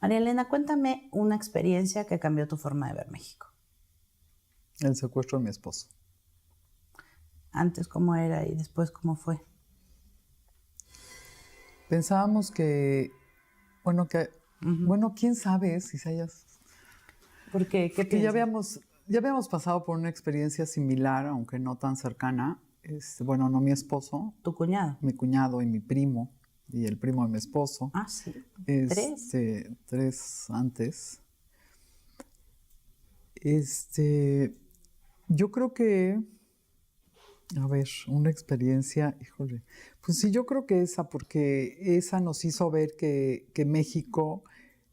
María Elena, cuéntame una experiencia que cambió tu forma de ver México. El secuestro de mi esposo. Antes cómo era y después cómo fue. Pensábamos bueno, quién sabe si se hayas... Porque, ¿qué Porque piensas? ya habíamos pasado por una experiencia similar, aunque no tan cercana. Bueno, no mi esposo, Tu cuñado. mi cuñado y mi primo, y el primo de mi esposo. Ah, sí. 3. 3 antes. Yo creo que, a ver, una experiencia, híjole, pues sí, yo creo que porque esa nos hizo ver que México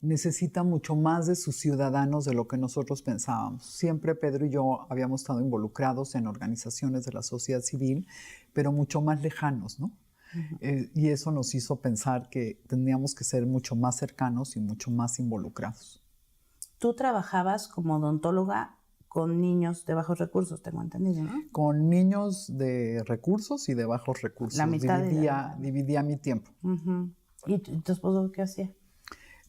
necesita mucho más de sus ciudadanos de lo que nosotros pensábamos. Siempre Pedro y yo habíamos estado involucrados en organizaciones de la sociedad civil, pero mucho más lejanos, ¿no? Y eso nos hizo pensar que teníamos que ser mucho más cercanos y mucho más involucrados. Tú trabajabas como odontóloga con niños de bajos recursos, tengo entendido, ¿no? Con niños de recursos y de bajos recursos. La mitad dividía mi tiempo. Uh-huh. ¿Y tu esposo qué hacía?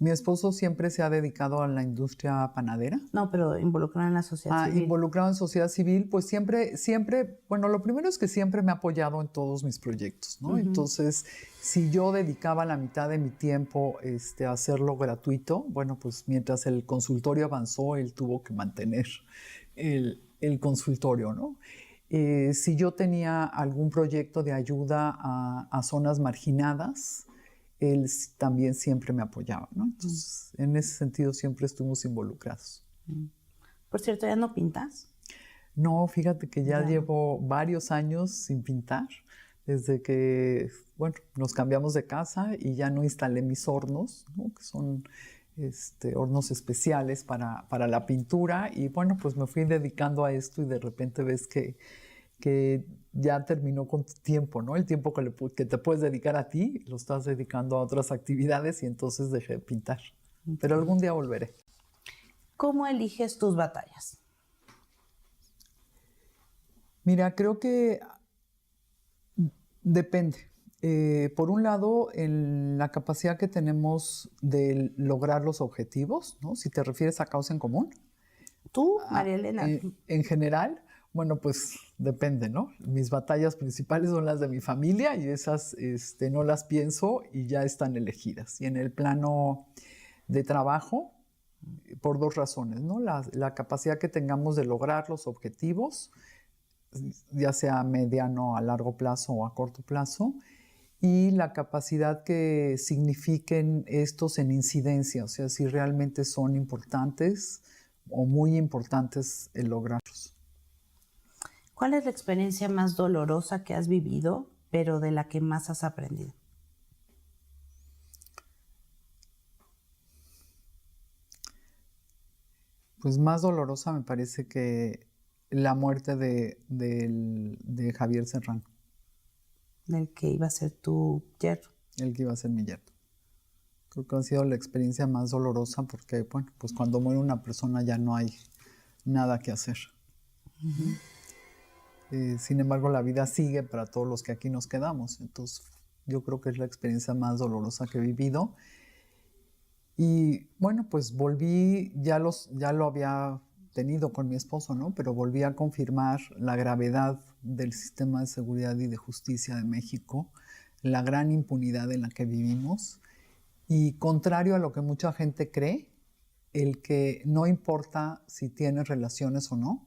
Mi esposo siempre se ha dedicado a la industria panadera. No, pero involucrado en la sociedad civil. Involucrado en sociedad civil, pues siempre, bueno, lo primero es que siempre me ha apoyado en todos mis proyectos, ¿no? Uh-huh. Entonces, si yo dedicaba la mitad de mi tiempo a hacerlo gratuito, bueno, pues mientras el consultorio avanzó, él tuvo que mantener el consultorio, ¿no? Si yo tenía algún proyecto de ayuda a zonas marginadas, él también siempre me apoyaba, ¿no? Entonces, en ese sentido siempre estuvimos involucrados. Por cierto, ¿ya no pintas? No, fíjate que ya llevo varios años sin pintar, desde que, bueno, nos cambiamos de casa y ya no instalé mis hornos, ¿no? Que son hornos especiales para la pintura, y bueno, pues me fui dedicando a esto y de repente ves que ya terminó con tu tiempo, ¿no? El tiempo que te puedes dedicar a ti, lo estás dedicando a otras actividades y entonces dejé de pintar. Okay. Pero algún día volveré. ¿Cómo eliges tus batallas? Mira, creo que depende. Por un lado, en la capacidad que tenemos de lograr los objetivos, ¿no? Si te refieres a causa en común. ¿Tú, María Elena? En general, bueno, pues depende, ¿no? Mis batallas principales son las de mi familia y esas no las pienso y ya están elegidas. Y en el plano de trabajo, por 2 razones, ¿no? La capacidad que tengamos de lograr los objetivos, ya sea a mediano, a largo plazo o a corto plazo, y la capacidad que signifiquen estos en incidencia, o sea, si realmente son importantes o muy importantes el lograrlos. ¿Cuál es la experiencia más dolorosa que has vivido, pero de la que más has aprendido? Pues más dolorosa me parece que la muerte de Javier Serrano. Del que iba a ser tu yerno. El que iba a ser mi yerno. Creo que ha sido la experiencia más dolorosa porque, bueno, pues cuando muere una persona ya no hay nada que hacer. Uh-huh. Sin embargo, la vida sigue para todos los que aquí nos quedamos. Entonces, yo creo que es la experiencia más dolorosa que he vivido. Y, bueno, pues volví, ya lo había tenido con mi esposo, ¿no? Pero volví a confirmar la gravedad del sistema de seguridad y de justicia de México, la gran impunidad en la que vivimos. Y contrario a lo que mucha gente cree, el que no importa si tienes relaciones o no,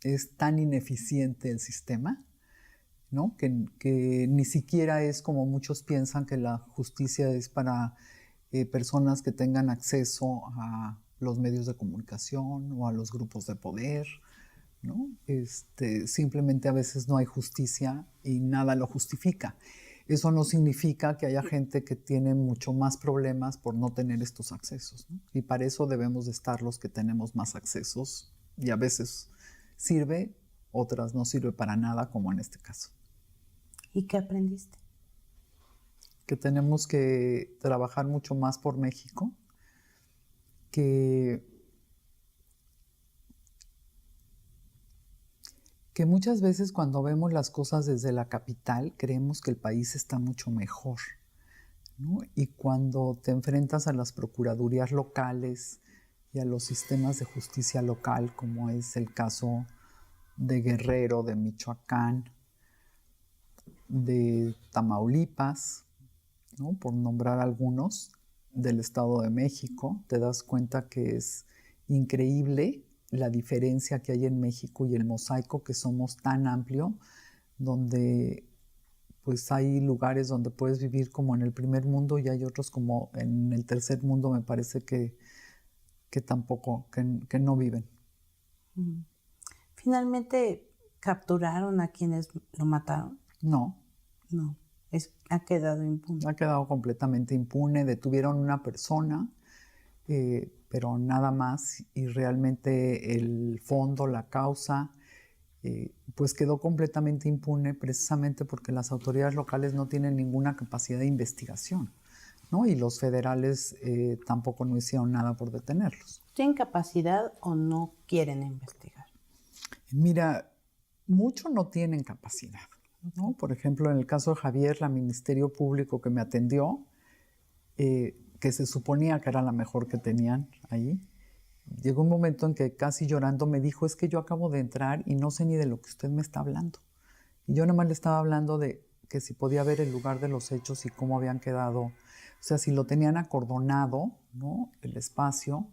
es tan ineficiente el sistema, ¿no? Que ni siquiera es como muchos piensan que la justicia es para personas que tengan acceso a los medios de comunicación o a los grupos de poder, ¿no? Simplemente a veces no hay justicia y nada lo justifica. Eso no significa que haya gente que tiene mucho más problemas por no tener estos accesos, ¿no? Y para eso debemos de estar los que tenemos más accesos, y a veces sirve, otras no sirve para nada, como en este caso. ¿Y qué aprendiste? Que tenemos que trabajar mucho más por México, que muchas veces cuando vemos las cosas desde la capital creemos que el país está mucho mejor, ¿no? Y cuando te enfrentas a las procuradurías locales y a los sistemas de justicia local, como es el caso de Guerrero, de Michoacán, de Tamaulipas, ¿no? Por nombrar algunos, del Estado de México, te das cuenta que es increíble la diferencia que hay en México y el mosaico que somos tan amplio, donde pues hay lugares donde puedes vivir como en el primer mundo y hay otros como en el tercer mundo, me parece que tampoco, que no viven. Finalmente, ¿capturaron a quienes lo mataron? No, No, ha quedado impune. ha quedado completamente impune. Detuvieron una persona, pero nada más, y realmente el fondo, la causa, pues quedó completamente impune precisamente porque las autoridades locales no tienen ninguna capacidad de investigación, ¿no? Y los federales tampoco no hicieron nada por detenerlos. ¿Tienen capacidad o no quieren investigar? Mira, muchos no tienen capacidad, ¿no? Por ejemplo, en el caso de Javier, la Ministerio Público que me atendió, que se suponía que era la mejor que tenían ahí, llegó un momento en que casi llorando me dijo, es que yo acabo de entrar y no sé ni de lo que usted me está hablando. Y yo nada más le estaba hablando de que si podía ver el lugar de los hechos y cómo habían quedado, o sea, si lo tenían acordonado, ¿no? El espacio,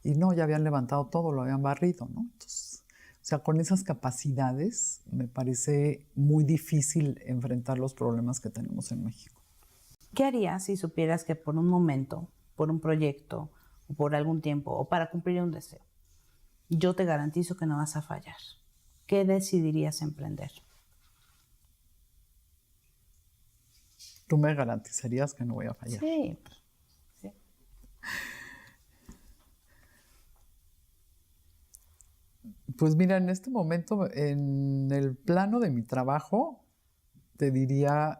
y no, ya habían levantado todo, lo habían barrido, ¿no? Entonces, o sea, con esas capacidades me parece muy difícil enfrentar los problemas que tenemos en México. ¿Qué harías si supieras que por un momento, por un proyecto, o por algún tiempo, o para cumplir un deseo, yo te garantizo que no vas a fallar? ¿Qué decidirías emprender? ¿Tú me garantizarías que no voy a fallar? Sí, sí. Pues mira, en este momento, en el plano de mi trabajo, te diría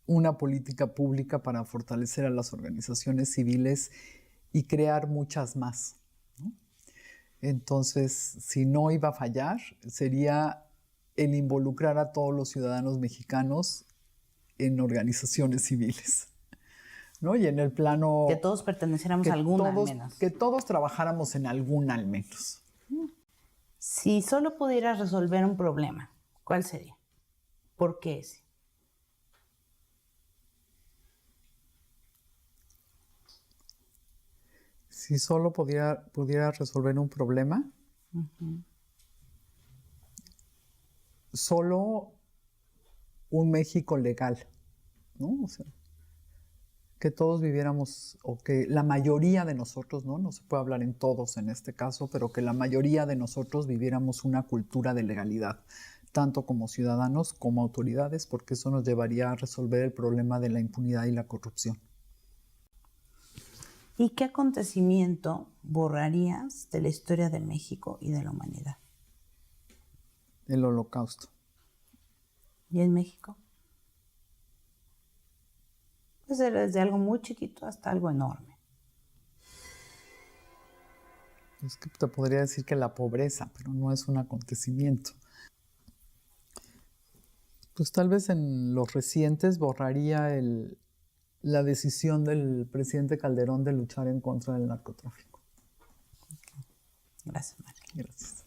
una política pública para fortalecer a las organizaciones civiles y crear muchas más, ¿no? Entonces, si no iba a fallar, sería el involucrar a todos los ciudadanos mexicanos en organizaciones civiles, ¿no? Y en el plano... Que todos perteneciéramos a alguna, al menos. Que todos trabajáramos en alguna, al menos. Si solo pudieras resolver un problema, ¿cuál sería? ¿Por qué ese? Si solo pudiera resolver un problema, solo un México legal, ¿no? O sea, que todos viviéramos, o que la mayoría de nosotros, ¿no? No se puede hablar en todos en este caso, pero que la mayoría de nosotros viviéramos una cultura de legalidad, tanto como ciudadanos como autoridades, porque eso nos llevaría a resolver el problema de la impunidad y la corrupción. ¿Y qué acontecimiento borrarías de la historia de México y de la humanidad? El Holocausto. ¿Y en México? Pues desde algo muy chiquito hasta algo enorme. Es que te podría decir que la pobreza, pero no es un acontecimiento. Pues tal vez en los recientes borraría la decisión del presidente Calderón de luchar en contra del narcotráfico. Gracias, María. Gracias.